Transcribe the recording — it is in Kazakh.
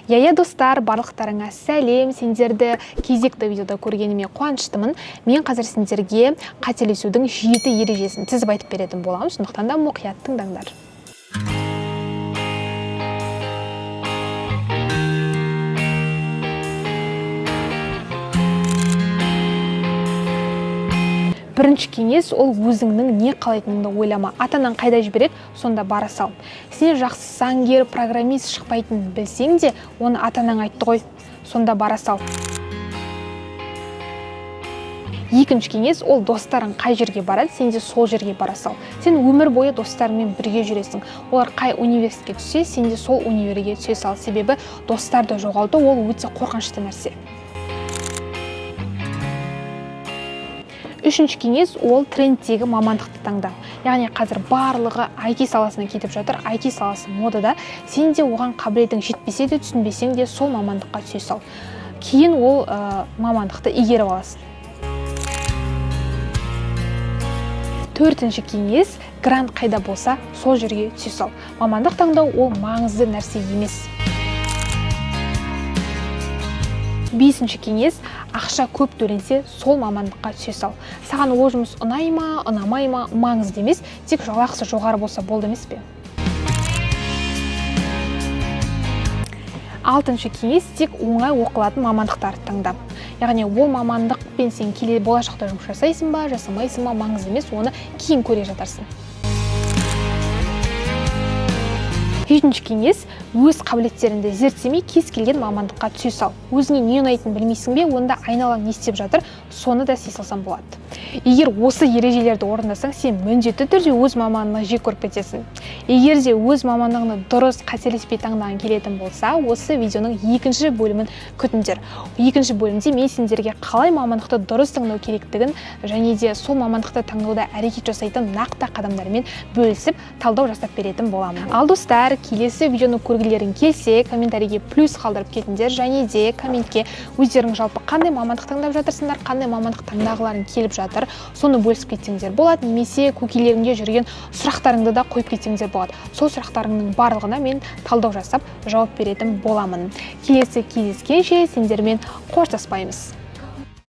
Иә достар, барлықтарыңа сәлем. Сендерді кезекті видеода көргеніме қуаныштымын. Мен қазір сендерге қателесудің 7 ережесін тізіп айтып беретін боламын. Сондықтан да мұқият тыңдаңдар. Бірінші кеңес ол өзіңнің не қалайтыныңды ойлама. Атанан қайда жібереді, сонда бара сал. Сен жақсы заңгер, программист шықпайтынын білсең де, оны атанаң айтты ғой, сонда бара сал. Екінші кеңес ол достарың қай жерге барады, сен де сол жерге бара сал. Сен өмір бойы достарыңмен бірге жүресің. Олар қай университетке түссе, сен де сол универге түсе сал. Себебі достарды жоғалту ол өте қорқынышты нәрсе. Үшінші кеңес ол трендтегі мамандықты таңда. Яғни қазір барлығы IT саласына кетіп жатыр. IT саласы модада. Сен де оған қабілетің жетпесе де, түсінбесең де сол мамандыққа түсе сал. Кейін ол мамандықты игеріп аласың. Төртінші кеңес грант қайда болса, сол жерге түсе сал. Мамандық таңдау ол маңызды нәрсе емес. Бесінші кеңес ақша көп төленсе, сол мамандыққа түсе сал. Саған ол жұмыс ұнай ма, ұнамай ма, маңызды емес, тек жалақысы жоғары болса болды емес пе? Алтыншы кеңес тек оңай оқылатын мамандықтарды таңда. Яғни ол мамандықпен сен болашақта жұмыс жасайсың ба, жасамайсың ба, маңызды емес, оны кейін көре жатарсың. Жетінші кеңес өз қабілеттеріңді зерттемей кез келген мамандыққа түсе сал. Өзіңе не ұнайтынын білмейсің бе, онда айналаң не істеп жатыр, соны да істей салсаң болады. Егер осы ережелерді орындасаң, сен міндетті түрде өз мамандығыңды жек көріп кетесің. Егер де өз мамандығыңды дұрыс қателеспей таңдаған келетін болса, осы видеоның екінші бөлімін күтіңдер. Екінші бөлімде мен сендерге қалай мамандықты дұрыс таңдау керектігін және де сол мамандықты таңдауда әрекет жасайтын нақты қадамдармен бөлісіп, талдау жасап беретін боламын. Ал достар, келесі видеоны көргілерің келсе, комментарийге плюс қалдырып кетіңдер, және де комментке өздерің жалпы қандай мамандық таңдап жатырсыңдар, қандай мамандық таңдағыларың келіп жатыр, соны бөлісіп кетсеңдер болады, немесе көкейлеріңде жүрген сұрақтарыңды да қойып кетсеңдер болады. Сол сұрақтарыңның барлығына мен талдау жасап жауап беретін боламын. Келесі кездескенше сендермен қоштаспаймыз.